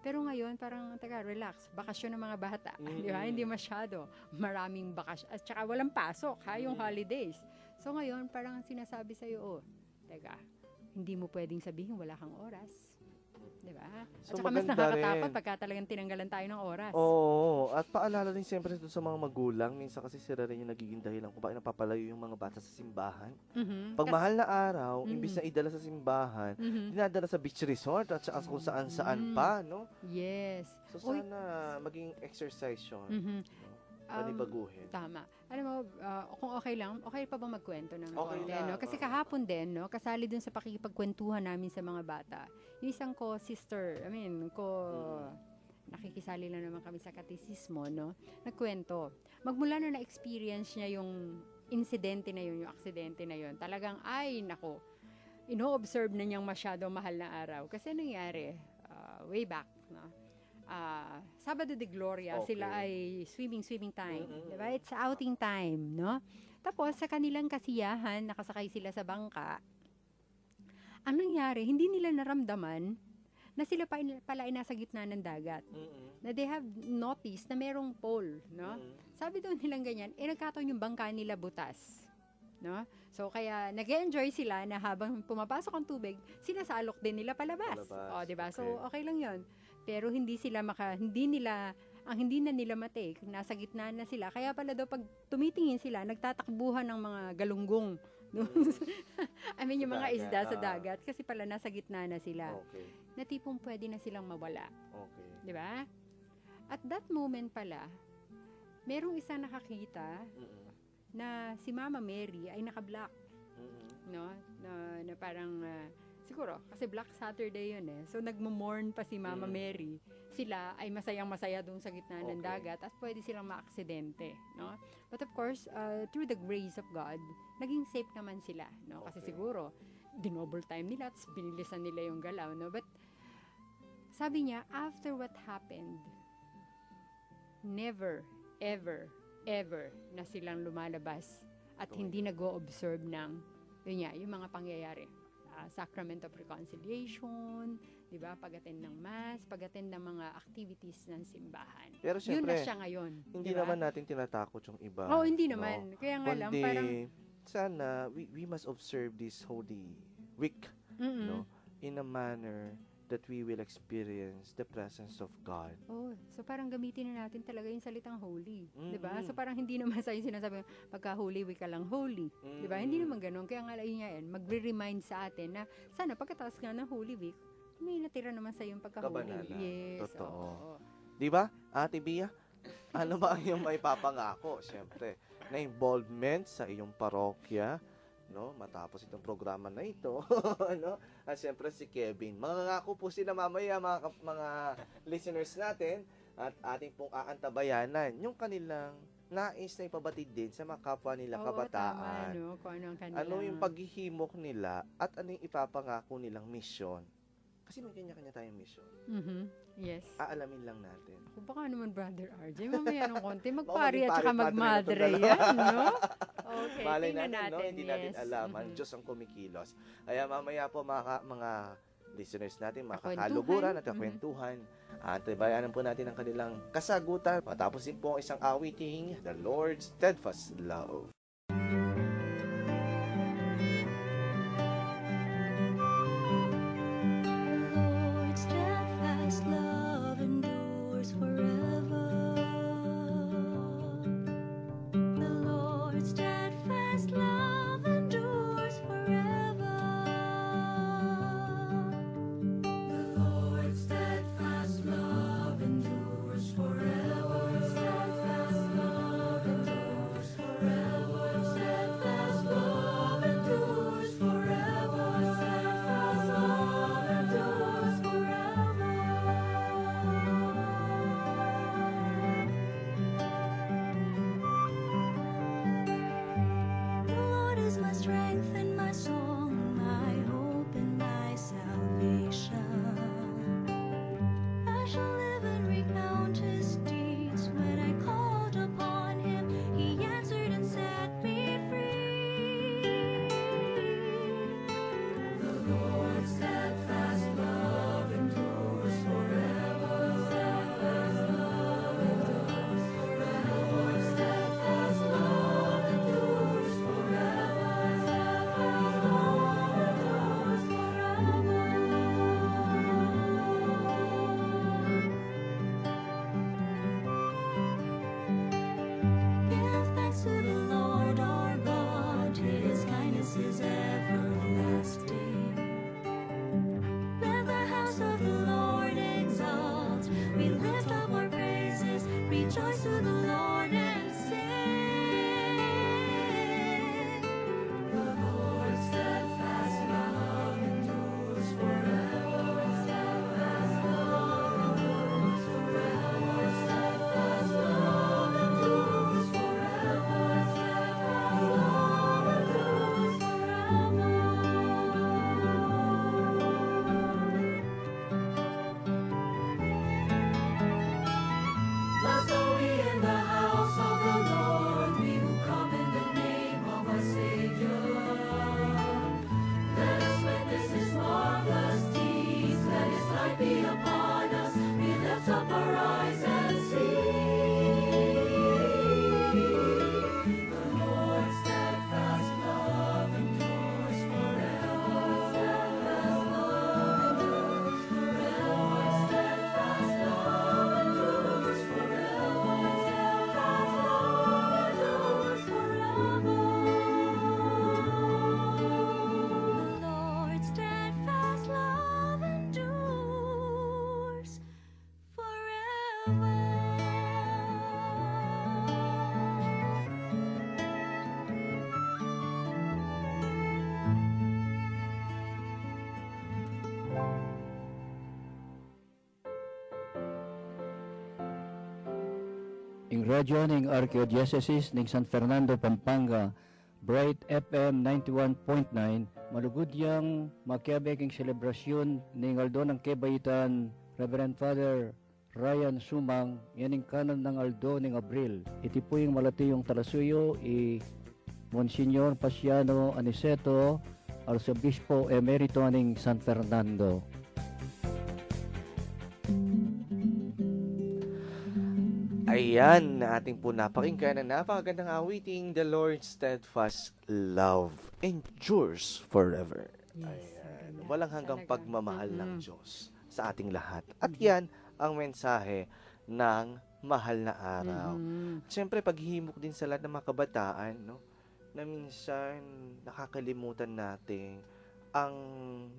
Pero ngayon, parang, relax. Bakasyon ng mga bata. Di ba? Hindi masyado. Maraming bakasyon. At saka walang pasok, yung holidays. So ngayon, parang sinasabi sa'yo, teka, hindi mo pwedeng sabihin wala kang oras. Di ba? So, At saka mas maganda nakakatakot rin. pagka talagang tinanggalan tayo ng oras. Oo, at paalala rin siyempre doon sa mga magulang, minsan kasi sila rin yung nagiging dahilan kung bakit napapalayo yung mga bata sa simbahan. Mhm. Pag mahal na araw, Mhm. imbis na idala sa simbahan, Mhm. dinadala sa beach resort at saka kung saan-saan Mhm. pa, no? Yes. So Uy. sana maging exercise yun. Mhm. No? Panibaguhin. Tama. Alam mo, kung okay lang, okay pa bang magkwento ng Okay konti, lang, no? Kasi oo. kahapon din, no, kasali dun sa pakikipagkwentuhan namin sa mga bata. Yung isang nakikisali lang naman kami sa katesismo, no? Nagkwento. Magmula na na-experience niya yung insidente na yun, yung aksidente na yun, talagang, ay, nako, ino-observe na niyang masyado mahal na araw. Kasi nangyari, way back, no? Sabado de Gloria, Okay. sila ay swimming time. Mm-mm. Diba? It's outing time, no? Tapos, sa kanilang kasiyahan, nakasakay sila sa bangka. Ang nangyari, hindi nila naramdaman na sila pala ay nasa gitna ng dagat. Mm-mm. Na they have noticed na merong pole, no? Mm-mm. Sabi daw nilang ganyan, nagkataon yung bangka nila butas. No? So, kaya nag-enjoy sila na habang pumapasok ang tubig, sinasalok din nila palabas. Palabas, O, diba? So, okay. okay lang yon. Pero hindi na nila matake, nasa gitna na sila. Kaya pala daw pag tumitingin sila, nagtatakbuhan ng mga galunggong. No? I mean, yung mga Dagat, isda sa ah. dagat kasi pala nasa gitna na sila. Okay. Na tipong pwede na silang mawala. Okay. Di ba? At that moment pala, merong isang nakakita Mm-mm. na si Mama Mary ay naka-black, Mm-mm. no? Na parang, siguro, kasi Black Saturday yun So, nagmo-mourn pa si Mama Mary. Sila ay masayang-masaya doon sa gitna ng Okay. dagat at pwede silang maaksidente, no? But of course, through the grace of God, naging safe naman sila, no? Kasi Okay. siguro, dinoble time nila at binilisan nila yung galaw, no? But, sabi niya, after what happened, never, ever, ever na silang lumalabas at Okay. hindi nag-o-observe ng yung mga pangyayari. Sacrament of Reconciliation, di ba? Pag-attend ng Mass, pag-attend ng mga activities ng simbahan. Pero Yun na syempre, siya ngayon. hindi di ba? naman natin tinatakot yung iba. Oo, hindi no? naman. Kaya nga lang, Kundi, parang, sana, we must observe this holy week, mm-mm. no? In a manner that we will experience the presence of God. Oh, so parang gamitin na natin talaga yung salitang holy, 'di ba? Mm-mm. So parang hindi naman sa sinasabi pagka holy week ka lang holy, 'di ba? Hindi naman ganoon. Kaya nga yun nga yan, magre-remind sa atin na sana pagkatapos nga ng holy week, may natira naman sa yung pagka-holy. Kabanalan. Yes. Totoo. oo. Di ba, Ate Bia? Ano ba ang iyong maipapangako? Siyempre, na involvement sa iyong parokya, no? Matapos itong programa na ito, no? At siyempre si Kevin. Mangangako po sila mamaya mga listeners natin at ating pong aantabayanan yung kanilang nais na ipabatid din sa mga kapwa nila Oo, kabataan. tama, no? Kung ano ang kanilang... Ano yung paghihimok nila at ano yung ipapangako nilang misyon. Kasi may kanya-kanya tayong misyon. Mhm. Yes. Aalamin lang natin. Kung baka naman, Brother RJ, mamaya ng konti, Baka magpari maging at saka pare-padre magmadre na itong yan, no? Okay, Malay tingnan natin, no? natin. Hindi natin Yes. alaman. Mhm. Diyos ang kumikilos. Kaya mamaya po mga listeners natin, mga Kakwentuhan. kakaluguran at Mhm. kakwentuhan. Antabayanan po natin ang kanilang kasagutan. Matapos din po ang isang awiting, The Lord's Steadfast Love. Lord's steadfast love endures forever. The Lord's steadfast love endures forever. The Lord's steadfast love endures forever. Steadfast love endures forever. Steadfast love endures forever. Steadfast love endures forever. The Lord is my strength and my song, my hope and my salvation. I shall live and recount his deeds. When I called upon him, he answered and set me free. The Lord's steadfast love endures forever. Steadfast love endures forever. Steadfast love endures forever. Steadfast love endures forever. Give thanks to the Lord our God, his kindness is everlasting. Let the house of the Lord exalt, we lift up our praises, rejoice to the Lord and sing. The Lord's steadfast love endures forever. Steadfast love endures forever. Steadfast love endures forever. Steadfast love endures forever. Blessed are we in the house of the Lord, we who come in the name of our Savior. Let us witness his marvelous deeds, let his light be upon us, we lift up our eyes and see. The Lord's steadfast love endures forever. Steadfast love endures forever. Steadfast love endures forever. Steadfast love endures forever. The Lord's steadfast love endures forever. Ing radyo ning Archdiocese ning San Fernando, Pampanga, Bright FM 91.9, malugudyang makiabek ing selebrasyon ning Aldo ng Kebayitan, Reverend Father Ryan Sumang, yaning kanon ng Aldo ning Abril. Iti po yung malatiyong talasuyo, Monsignor Pasiano Aniceto, Arsobispo Emerito ning San Fernando. Ayan, na ating po napakinggan na napakagandang awiting, The Lord's Steadfast Love endures forever. Yes, Ayan. maganda. Walang hanggang Talaga. pagmamahal ng Mhm. Diyos sa ating lahat. At yan ang mensahe ng mahal na araw. Mhm. Siyempre, paghihimok din sa lahat ng mga kabataan, no? Na minsan nakakalimutan natin ang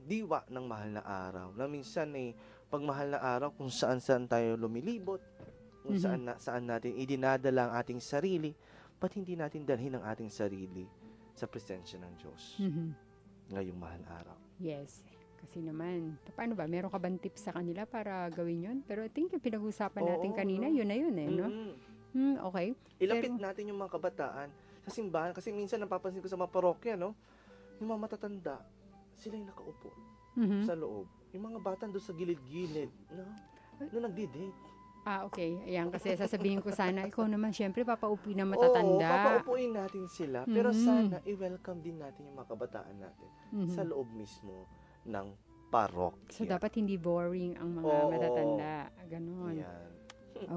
diwa ng mahal na araw. Na minsan pag mahal na araw, kung saan-saan tayo lumilibot, kung saan natin idinadala ang ating sarili, ba't hindi natin dalhin ang ating sarili sa presensya ng Diyos ngayong mahal araw? Yes. Kasi naman, paano ba? Meron ka bang tips sa kanila para gawin yun? Pero I think yung pinag-usapan natin Oo, kanina, no? yun na yun eh, no? Okay. Ilapit Pero- natin yung mga kabataan sa simbahan kasi minsan napapansin ko sa mga parokya, no? Yung mga matatanda, sila yung nakaupo Mhm. sa loob. Yung mga bata doon sa gilid-gilid, no? Na nagdi-date. Okay. Ayan, kasi sasabihin ko sana, ikaw naman, syempre, papaupi na Oo, matatanda. papaupuin natin sila. Pero Mhm. sana i-welcome din natin yung mga kabataan natin Mhm. sa loob mismo ng parokya. So, dapat hindi boring ang mga Oo. matatanda. Ganon. Yan.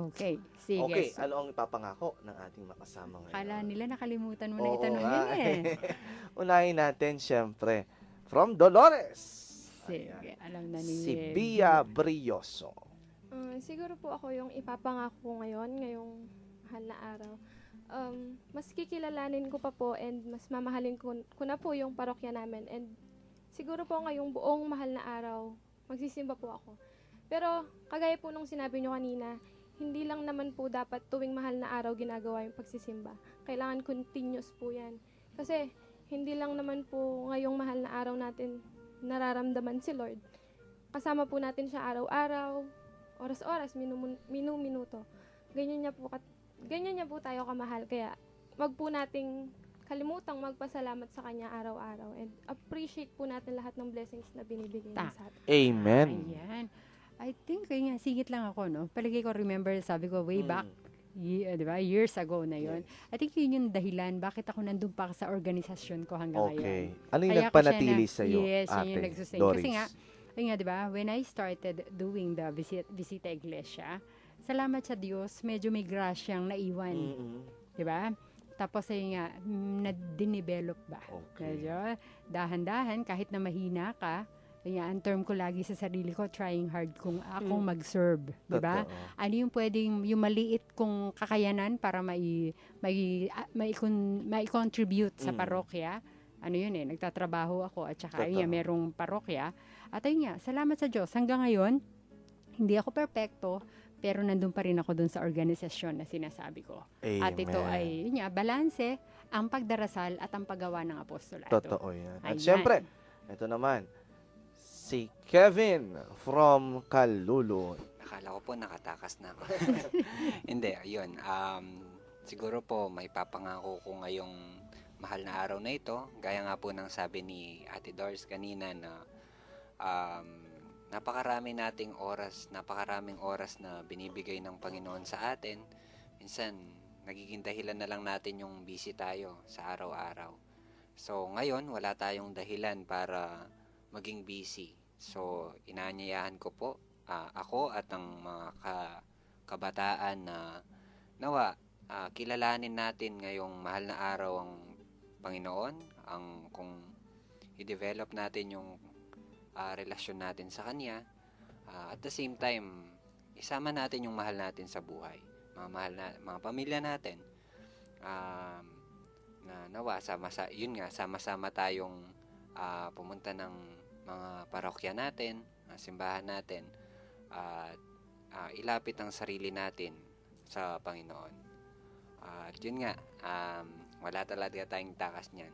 Okay. Sige. Okay, So, ano ang ipapangako ng ating makasama ngayon? kala nila nakalimutan mo na Oo itanong nga. yun eh. Unahin natin, syempre, from Dolores. Sige, Ayan. alam na ni Si Bia Brioso. Siguro po ako yung ipapangako ko ngayon, ngayong mahal na araw. Mas kikilalanin ko pa po and mas mamahalin ko na po yung parokya namin. And siguro po ngayong buong mahal na araw, magsisimba po ako. Pero kagaya po nung sinabi nyo kanina, hindi lang naman po dapat tuwing mahal na araw ginagawa yung pagsisimba. Kailangan continuous po yan. Kasi hindi lang naman po ngayong mahal na araw natin nararamdaman si Lord. Kasama po natin siya araw-araw, oras-oras, minuto. Ganyan niya po tayo kamahal. Kaya wag po nating kalimutang magpasalamat sa Kanya araw-araw and appreciate po natin lahat ng blessings na binibigay niya sa atin. Amen. Ayan. I think, kaya nga, sigit lang ako, no? Palagi ko remember, sabi ko, way back, di ba? Years ago na yon. I think yun yung dahilan bakit ako nandun pa sa organisasyon ko hanggang Okay. ngayon. Ano yung Kaya ko nagpanatili siya sa iyo, yes, yun ate yung nagsustain. Doris? Kasi nga, ayun nga, di ba? When I started doing the Visita Iglesia, salamat sa Diyos, medyo may grasyang naiwan. Mm-mm. Di ba? Tapos ayun nga, na-develop ba? Okay. Medyo dahan-dahan, kahit na mahina ka, ayun nga, ang term ko lagi sa sarili ko, trying hard kung akong mag-serve. Di ba? Totoo. Ano yung pwedeng, yung maliit kong kakayanan para mai-contribute sa parokya. Ano yun eh, nagtatrabaho ako at saka ayun nga, Totoo. merong parokya. At ayun nga, salamat sa Diyos. Hanggang ngayon, hindi ako perfecto, pero nandun pa rin ako dun sa organisasyon na sinasabi ko. Amen. At ito ay, yun nga, balanse, ang pagdarasal at ang paggawa ng apostolado. Totoo yan. At Ayan. syempre, ito naman, si Kevin from Kalulu. Akala ko po nakatakas na ako. Hindi, ayun. Siguro po may papangako ko ngayong mahal na araw na ito. Gaya nga po ng sabi ni Ate Doris kanina na napakaraming oras na binibigay ng Panginoon sa atin. Minsan, nagiging dahilan na lang natin yung busy tayo sa araw-araw. So, ngayon, wala tayong dahilan para maging busy. So, inaanyayahan ko po ako at ang mga kabataan na nawa, kilalanin natin ngayong mahal na araw ang Panginoon, kung i-develop natin yung relasyon natin sa Kanya. At the same time, isama natin yung mahal natin sa buhay. Mga pamilya natin. Sama-sama tayong pumunta ng mga parokya natin, simbahan natin, at ilapit ang sarili natin sa Panginoon. At yun nga, wala talaga tayong takas niyan.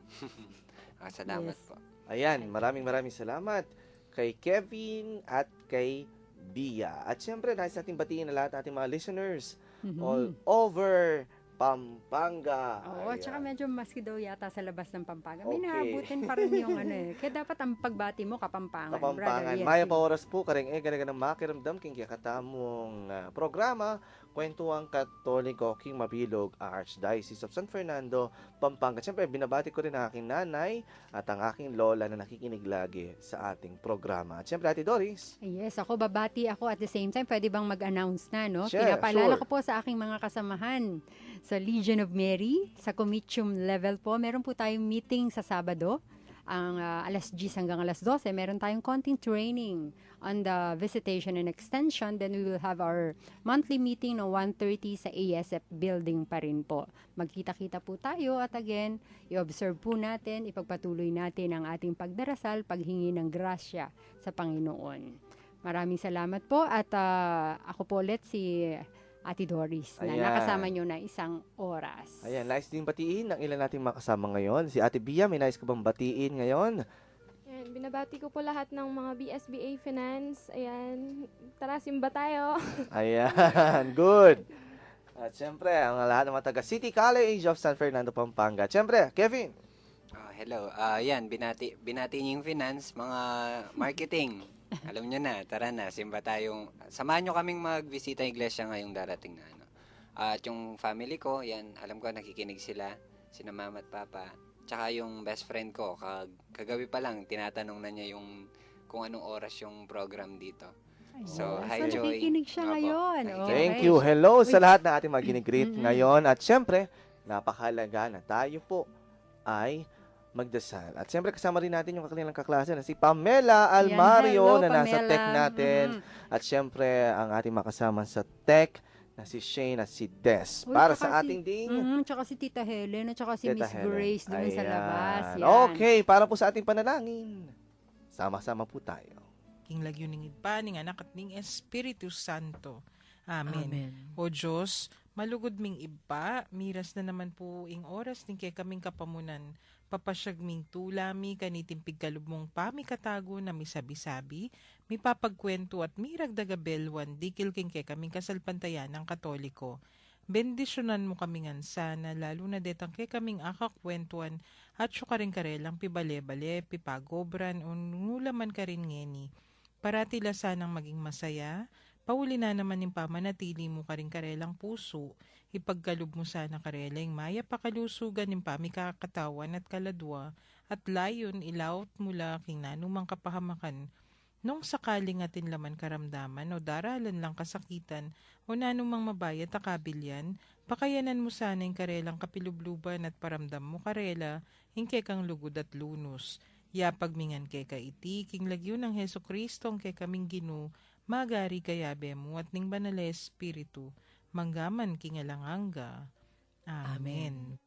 Salamat Yes. po. Ayan, maraming salamat kay Kevin at kay Bia. At syempre, nais natin batiin na lahat ng ating mga listeners all over Pampanga. Oo, Ayan. tsaka medyo maski daw yata sa labas ng Pampanga. May Okay. naabutin pa rin yung ano eh. Kaya dapat ang pagbati mo Kapampangan. Kapampangan. Brother, yes, Maya yes. pa oras po, kareng ganagang makiramdam king katamong programa, Kwentuang Katoliko King Mabilog, Archdiocese of San Fernando, Pampanga. Siyempre, binabati ko rin ang aking nanay at ang aking lola na nakikinig lagi sa ating programa. At siyempre, Ate Doris. Yes, ako babati ako at the same time. Pwede bang mag-announce na, no? Sure, Pinapaalala sure. ko po sa aking mga kasamahan sa Legion of Mary, sa Comitium level po. Meron po tayong meeting sa Sabado, ang alas 10 hanggang alas 12. Meron tayong konting training on the visitation and extension. Then we will have our monthly meeting no 1:30 sa ASF building pa rin po. Magkita-kita po tayo at again, i-observe po natin, ipagpatuloy natin ang ating pagdarasal, paghingi ng grasya sa Panginoon. Maraming salamat po at ako po ulit si Ate Doris na Ayan. nakasama nyo na isang oras. Ayan, nais din batiin ng ilan nating makasama ngayon. Si Ate Bia, may nais ka bang batiin ngayon? Ayan, binabati ko po lahat ng mga BSBA Finance. Ayan, tara simba tayo. Ayan, good. At syempre, ang lahat ng mga taga City College of San Fernando, Pampanga. Syempre, Kevin. Hello. Yan, binati niyo yung finance, mga marketing. Alam nyo na, tara na, simba tayong, samahan nyo kaming magbisita iglesia ngayong darating na ano. At yung family ko, yan, alam ko nakikinig sila, sina mama at papa. Tsaka yung best friend ko, kagabi pa lang, tinatanong na niya yung kung anong oras yung program dito. So, hi So, Joy. nakikinig siya Opo, ngayon. nakikinig. Thank you. Hello sa lahat ng ating mga ginigreet ngayon. At syempre, napakahalaga na tayo po ay magdasal. At syempre, kasama rin natin yung kanilang kaklase na si Pamela Almario Hello, na nasa Pamela. tech natin. At syempre, ang ating makasama sa tech na si Shane at si Des. Uy, Para tsaka sa ating ding Tsaka si Tita Helen at tsaka si Tita Miss Helen. Grace doon sa Ayan. labas. Yan. Okay, para po sa ating panalangin. Sama-sama po tayo. King lagyo ning Iba, ning Anak at ning Espiritu Santo. Amen. O Diyos, malugod ming iba, miras na naman po ing oras ning kay kaming kapamunan. Papasyag ming tulami, kanitimpig kalubmong pami katago na misabi-sabi, mi papagkwento at miragdagabelwan, dikil king kay kaming kasalpantayan ng Katoliko. Bendisyonan mo kaming ansana, lalo na detang kay kaming akakwentuan, at syukaring karelang pibale-bale, pipagobran, unulaman ka rin ngeni. Parati lasanang maging masaya, pauli na naman yung pamanatili mo ka rin karelang puso, ipagkalub mo sana karelang maya pakalusugan yung pamikakatawan at kaladwa, at layon ilawot mula king nanumang kapahamakan, nung sakaling atin laman karamdaman o daralan lang kasakitan o nanumang mabayat akabilyan, pakayanan mo sana yung karelang kapilubluban at paramdam mo karela, hingke kang lugod at lunos. Yapag mingan kay kaiti, king lagyo ng Heso Kristong kay kaming ginu, magari kayabe mo at ning banal na espiritu, manggaman king alanganga. Amen.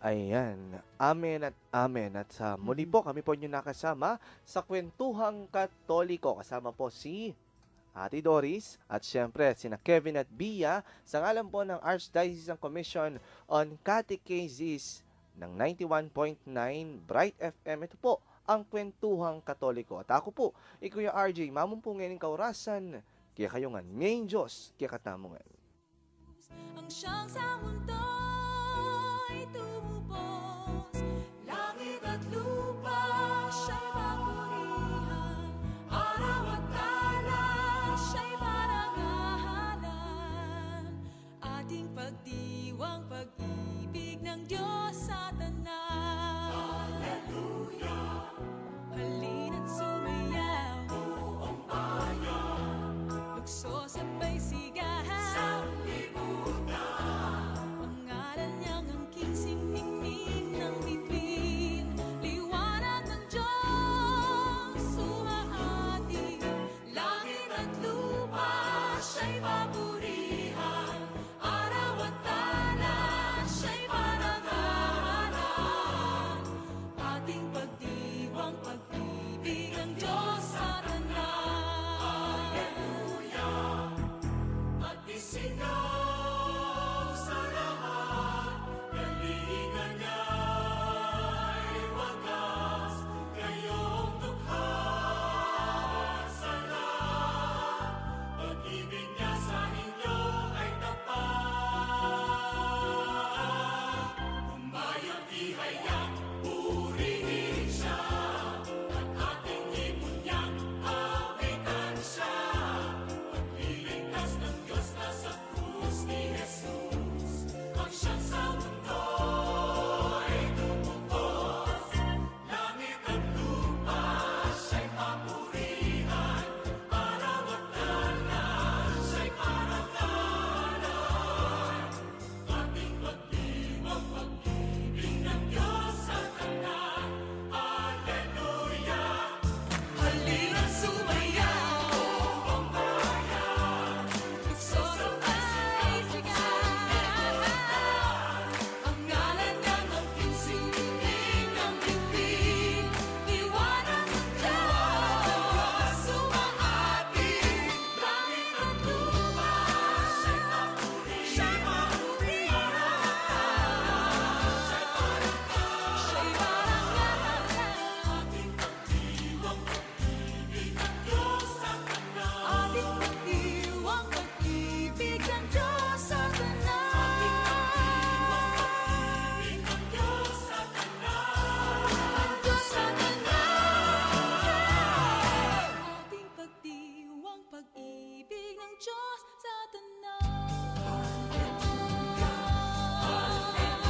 Ayan. Amen at amen. At sa muli po, kami po yung nakasama sa Kwentuhang Katoliko. Kasama po si Ate Doris at syempre sina Kevin at Bia sa ngalan po ng Archdiocesan Commission on Catechesis ng 91.9 Bright FM. Ito po ang Kwentuhang Katoliko. At ako po, Kuya RJ, mamong po ngayon kaurasan, kaya kayo nga, ngayon Diyos, kaya katamongan. Ang siyang sa